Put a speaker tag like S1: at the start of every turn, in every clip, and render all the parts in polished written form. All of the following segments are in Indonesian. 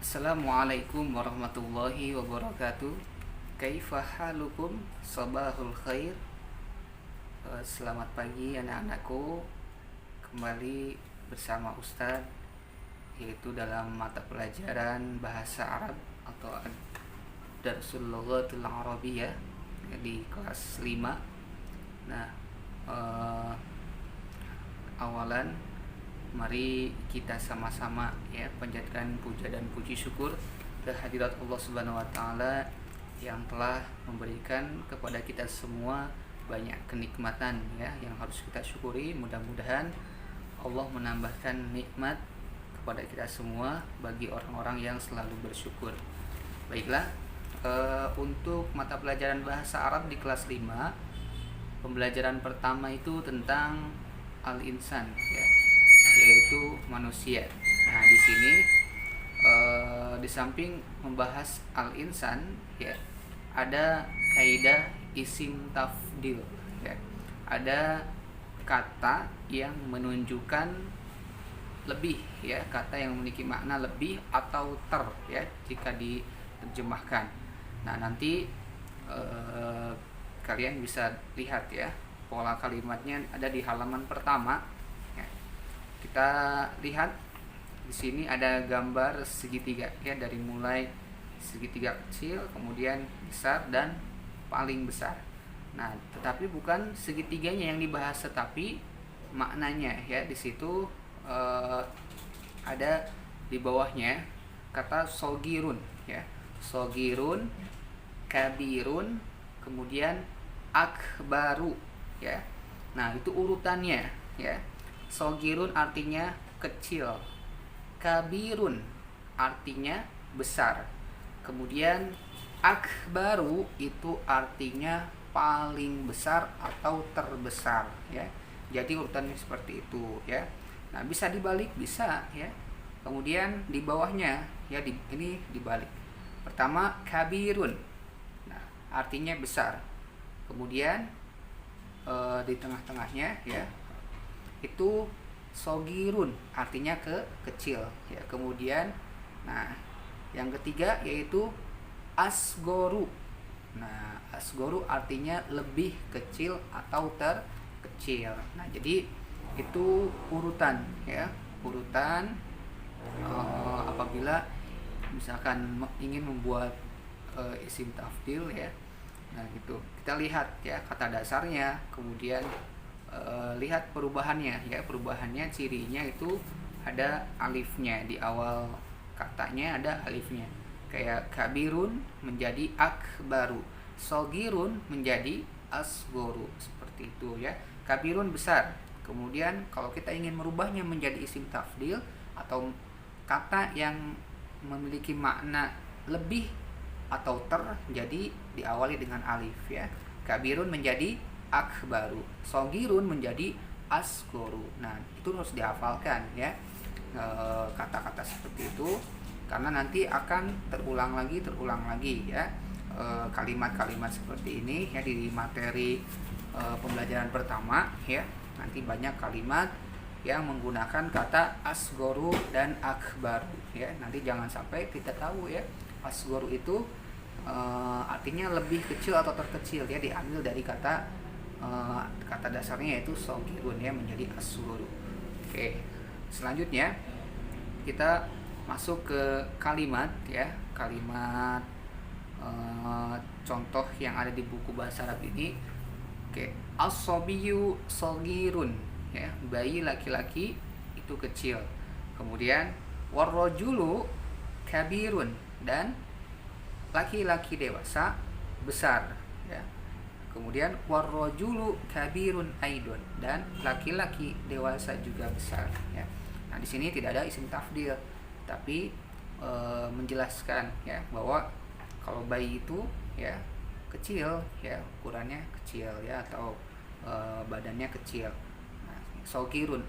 S1: Assalamualaikum warahmatullahi wabarakatuh. Kaifa halukum? Sabahul khair. Selamat pagi anak-anakku. Kembali bersama Ustadz, yaitu dalam mata pelajaran bahasa Arab atau Darsul Lughatil Arabiyyah di kelas 5. Nah, awalan mari kita sama-sama panjatkan puja dan puji syukur kehadirat Allah Subhanahu wa taala yang telah memberikan kepada kita semua banyak kenikmatan yang harus kita syukuri. Mudah-mudahan Allah menambahkan nikmat kepada kita semua bagi orang-orang yang selalu bersyukur. Baiklah, untuk mata pelajaran bahasa Arab di kelas 5, pembelajaran pertama itu tentang al-insan yaitu manusia. Nah, di sini di samping membahas al-insan ada kaidah isim tafdil Ada kata yang menunjukkan lebih kata yang memiliki makna lebih atau jika diterjemahkan. Nah, nanti kalian bisa lihat pola kalimatnya ada di halaman pertama. Kita lihat di sini ada gambar segitiga dari mulai segitiga kecil, kemudian besar dan paling besar. Nah, tetapi bukan segitiganya yang dibahas, tetapi maknanya di situ ada di bawahnya kata sogirun sogirun, kabirun, kemudian akbaru Nah, itu urutannya Sogirun artinya kecil, kabirun artinya besar, kemudian akbaru itu artinya paling besar atau terbesar Jadi urutannya seperti itu Nah, bisa dibalik, bisa Kemudian di bawahnya ini dibalik. Pertama kabirun, nah artinya besar. Kemudian di tengah-tengahnya itu sogirun artinya kecil Kemudian nah yang ketiga yaitu asgoru. Nah, asgoru artinya lebih kecil atau terkecil. Nah, jadi itu urutan urutan apabila misalkan ingin membuat isim tafdil Nah, gitu. Kita lihat kata dasarnya, kemudian lihat perubahannya perubahannya, cirinya itu ada alifnya di awal katanya, ada alifnya. Kayak kabirun menjadi akbaru, sogirun menjadi asgoru, seperti itu Kabirun besar. Kemudian kalau kita ingin merubahnya menjadi isim tafdil atau kata yang memiliki makna lebih atau jadi diawali dengan alif Kabirun menjadi akbaru, sogirun menjadi asgoru. Nah, itu harus dihafalkan kata-kata seperti itu, karena nanti akan terulang lagi kalimat-kalimat seperti ini di materi pembelajaran pertama Nanti banyak kalimat yang menggunakan kata asgoru dan akbaru Nanti jangan sampai kita tahu asgoru itu artinya lebih kecil atau terkecil diambil dari kata dasarnya yaitu sogirun menjadi asgoru. Oke, selanjutnya kita masuk ke kalimat kalimat contoh yang ada di buku bahasa Arab ini. Oke, as-sobiyu sogirun bayi laki-laki itu kecil. Kemudian warrojulu kabirun, dan laki-laki dewasa besar Kemudian warrojulu kabirun aidon, dan laki-laki dewasa juga besar Nah, di sini tidak ada isim tafdil, tapi menjelaskan bahwa kalau bayi itu kecil ukurannya kecil atau badannya kecil. Nah, sogirun,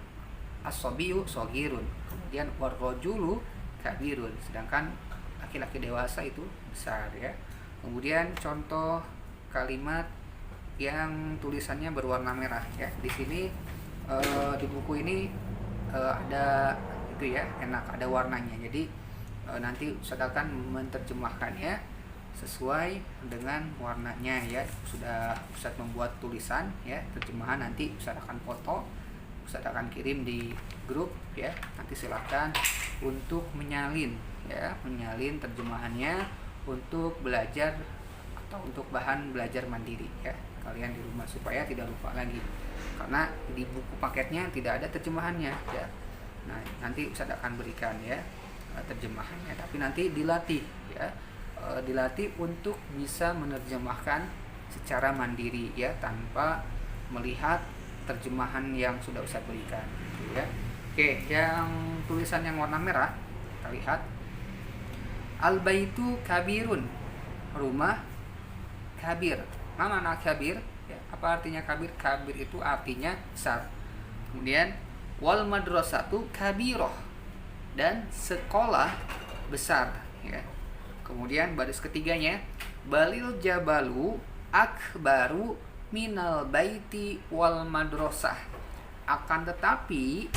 S1: as-sobiyu sogirun, kemudian warrojulu kabirun, sedangkan laki-laki dewasa itu besar Kemudian contoh kalimat yang tulisannya berwarna merah Di sini di buku ini ada itu enak, ada warnanya. Jadi nanti Ustaz akan menerjemahkannya sesuai dengan warnanya ya. Sudah Ustaz membuat tulisan ya, terjemahan nanti Ustaz akan foto, Ustaz akan kirim di grup ya. Nanti silakan untuk menyalin ya, menyalin terjemahannya untuk belajar atau untuk bahan belajar mandiri ya kalian di rumah, supaya tidak lupa lagi, karena di buku paketnya tidak ada terjemahannya ya. Nah, nanti Ustaz akan berikan ya terjemahannya, tapi nanti dilatih ya, dilatih untuk bisa menerjemahkan secara mandiri ya, tanpa melihat terjemahan yang sudah Ustaz berikan gitu ya. Oke, yang tulisan yang warna merah kita lihat, al-baitu kabirun, rumah kabir. Mana kabir ya, apa artinya kabir? Kabir itu artinya besar. Kemudian wal madrasatu kabiroh, dan sekolah besar ya. Kemudian baris ketiganya, balil jabalu akbaru minal baiti wal madrasah, akan tetapi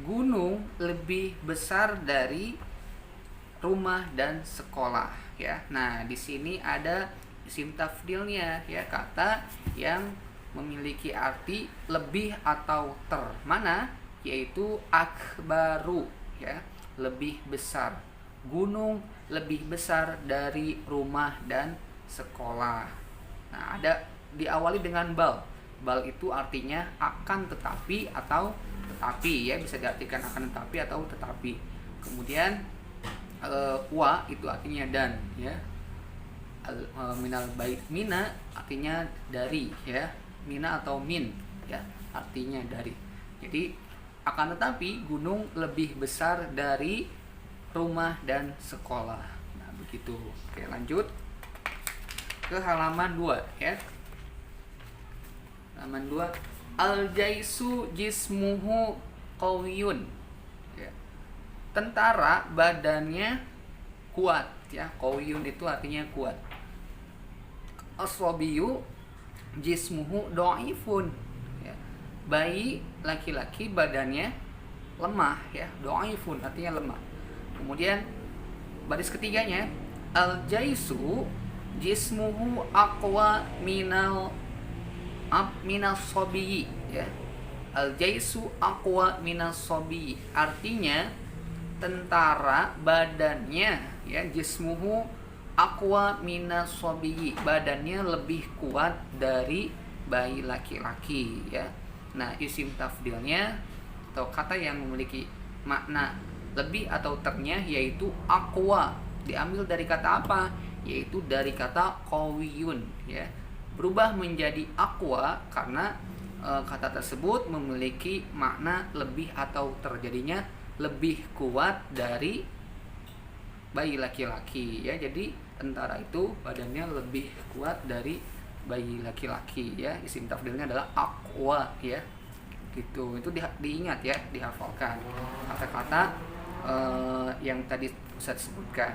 S1: gunung lebih besar dari rumah dan sekolah ya. Nah, di sini ada isim tafdilnya ya, kata yang memiliki arti lebih atau ter, mana yaitu akbaru ya, lebih besar. Gunung lebih besar dari rumah dan sekolah. Nah, ada diawali dengan bal. Bal itu artinya akan tetapi atau tetapi ya, bisa diartikan akan tetapi atau tetapi. Kemudian wa itu artinya dan ya. Minal bait, mina artinya dari ya, mina atau min ya, artinya dari. Jadi akan tetapi gunung lebih besar dari rumah dan sekolah. Nah, begitu. Oke, lanjut ke halaman 2 ya. Halaman 2, al-jaisu jismuhu qawiyun ya. Tentara badannya kuat ya, qawiyun itu artinya kuat. As-sabiyu jismuhu dhaifun ya. Bayi laki-laki badannya lemah ya, dhaifun artinya lemah. Kemudian baris ketiganya, al-jaisu jismuhu aqwa minal sabiyi ya. Al-jaisu aqwa minas sabiyi artinya tentara badannya ya, jismuhu aqwa minas sabiyi, badannya lebih kuat dari bayi laki-laki ya. Nah, isim tafdilnya atau kata yang memiliki makna lebih atau ternya yaitu aqwa, diambil dari kata apa? Yaitu dari kata qawiyun ya. Berubah menjadi aqwa karena kata tersebut memiliki makna lebih atau terjadinya lebih kuat dari bayi laki-laki ya. Jadi tentara itu badannya lebih kuat dari bayi laki-laki ya. Isim tafdilnya adalah aqwa ya. Gitu. Itu diingat ya, dihafalkan kata-kata yang tadi saya sebutkan.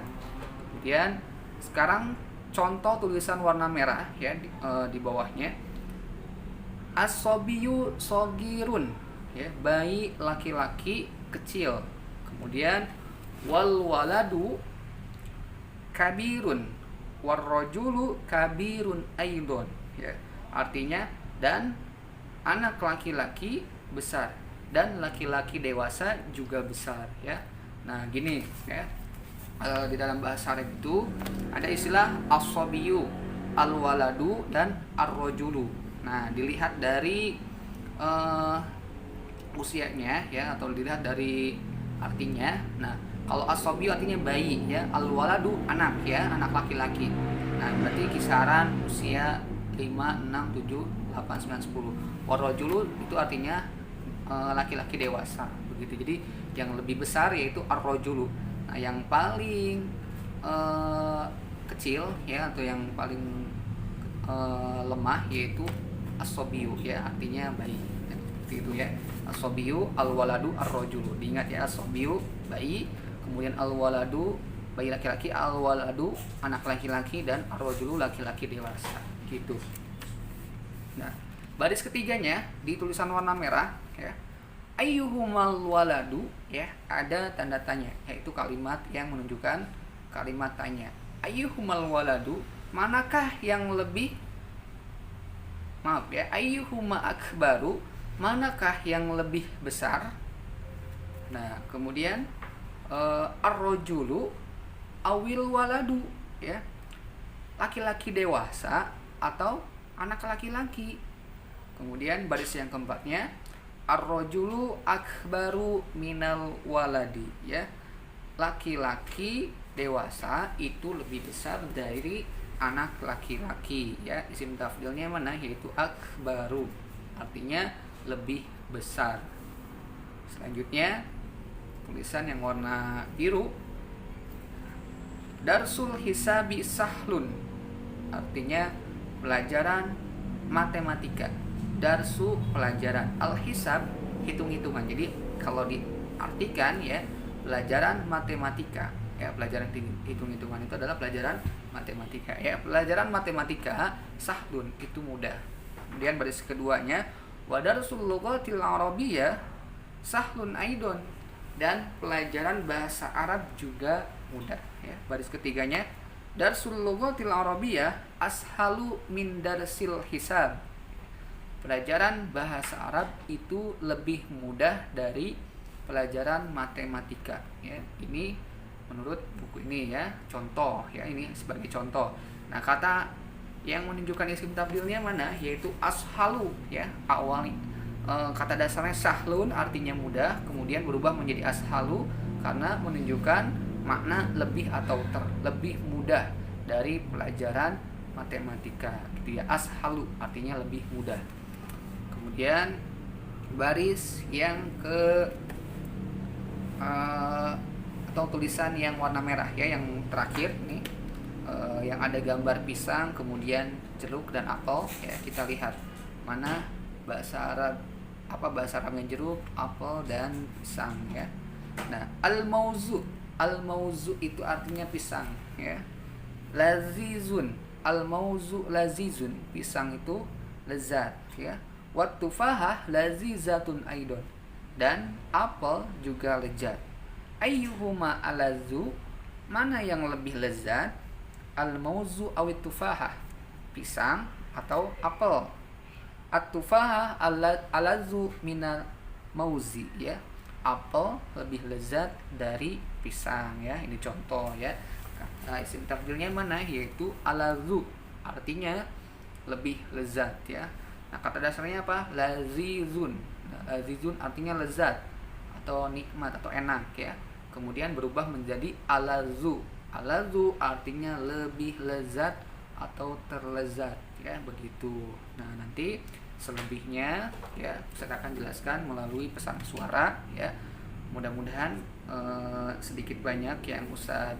S1: Kemudian sekarang contoh tulisan warna merah ya, di bawahnya. As-sabiyu sogirun ya, bayi laki-laki kecil. Kemudian wal waladu kabirun warrajulu kabirun aidon ya. Artinya dan anak laki-laki besar dan laki-laki dewasa juga besar ya. Nah, gini ya. Di dalam bahasa Arab itu ada istilah as-sabiyu, al-waladu dan ar-rajulu. Nah, dilihat dari usianya ya, atau dilihat dari artinya. Nah, kalau as-sabiyu artinya bayi ya, al-waladu anak ya, anak laki-laki. Nah, berarti kisaran usia 5, 6, 7, 8, 9, 10. War-rajulu itu artinya laki-laki dewasa begitu. Jadi yang lebih besar yaitu ar-rajulu. Nah, yang paling kecil ya, atau yang paling lemah yaitu as-sabiyu ya, artinya bayi. Seperti itu ya. As-sabiyu, al-waladu, ar-rajulu. Diingat ya, as-sabiyu bayi, kemudian al-waladu bayi laki-laki, al-waladu anak laki-laki, dan ar-rajulu laki-laki dewasa. Gitu. Nah, baris ketiganya di tulisan warna merah ya. Ayyuhumal waladu, ya, ada tanda tanya, yaitu kalimat yang menunjukkan kalimat tanya. Ayyuhumal waladu, manakah yang lebih, maaf ya, ayyuhuma akbaru, manakah yang lebih besar. Nah, kemudian ar-rajulu awil waladu, ya, laki-laki dewasa atau anak laki-laki. Kemudian baris yang keempatnya, ar-rajulu akbaru minal waladi, ya, laki-laki dewasa itu lebih besar dari anak laki-laki, ya. Isim tafdilnya mana? Yaitu akbaru, artinya lebih besar. Selanjutnya tulisan yang warna biru, darsul hisabi sahlun, artinya pelajaran matematika. Darsu pelajaran, al-hisab hitung-hitungan. Jadi kalau diartikan, ya, pelajaran matematika, ya, pelajaran hitung-hitungan itu adalah pelajaran matematika, ya. Pelajaran matematika sahlun itu mudah. Kemudian baris keduanya, wa darsul lughatil arabiyyah sahlun aidon, dan pelajaran bahasa Arab juga mudah, ya. Baris ketiganya, darsul lughatil arabiyyah ashalu min darsil hisab, pelajaran bahasa Arab itu lebih mudah dari pelajaran matematika, ya. Ini menurut buku ini, ya, contoh, ya, ini sebagai contoh. Nah, kata yang menunjukkan isim tafdilnya mana? Yaitu ashalu, ya. Awalnya kata dasarnya sahlun artinya mudah, kemudian berubah menjadi ashalu karena menunjukkan makna lebih atau lebih mudah dari pelajaran matematika, gitu ya. Ashalu artinya lebih mudah. Kemudian baris yang ke atau tulisan yang warna merah, ya, yang terakhir nih, yang ada gambar pisang, kemudian jeruk dan apel, ya. Kita lihat mana bahasa Arab, apa bahasa Arabnya jeruk, apel dan pisang, ya. Nah, al-mauzu itu artinya pisang, ya. Lazizun, al-mauzu lazizun, pisang itu lezat, ya. Wat tufahah lazizatun aidon, dan apel juga lezat. Ayyuhuma alazu, mana yang lebih lezat? Al-mauzu awit tufahah, pisang atau apel. At-tufahah alazu minal mauzi, ya. Apel lebih lezat dari pisang, ya. Ini contoh, ya. Nah, isim tafdilnya mana? Yaitu alazu, artinya lebih lezat, ya. Nah, kata dasarnya apa? Lazizun. Nah, lazizun artinya lezat atau nikmat atau enak, ya. Kemudian berubah menjadi alazu. Alazu artinya lebih lezat atau terlezat, ya, begitu. Nah, nanti selebihnya, ya, saya akan jelaskan melalui pesan suara, ya. Mudah-mudahan sedikit banyak yang Ustaz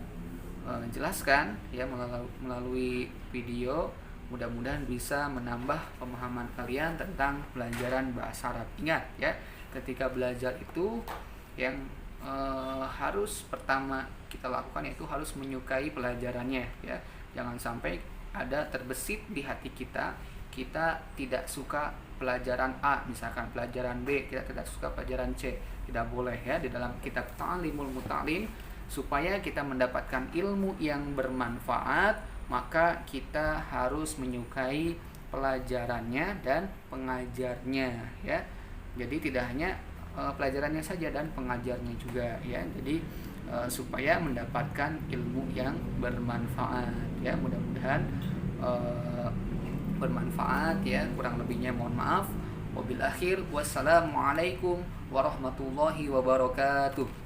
S1: jelaskan, ya, melalui video. Mudah-mudahan bisa menambah pemahaman kalian tentang pelajaran bahasa Arab. Ingat, ya, ketika belajar itu yang harus pertama kita lakukan yaitu harus menyukai pelajarannya, ya. Jangan sampai ada terbesit di hati kita tidak suka pelajaran A, misalkan pelajaran B, kita tidak suka pelajaran C. Tidak boleh, ya. Di dalam kitab Ta'limul Muta'lim, supaya kita mendapatkan ilmu yang bermanfaat, maka kita harus menyukai pelajarannya dan pengajarnya, ya. Jadi tidak hanya pelajarannya saja dan pengajarnya juga, ya. Jadi supaya mendapatkan ilmu yang bermanfaat, ya. Mudah-mudahan bermanfaat, ya. Kurang lebihnya mohon maaf. Wabil akhir, wassalamualaikum warahmatullahi wabarakatuh.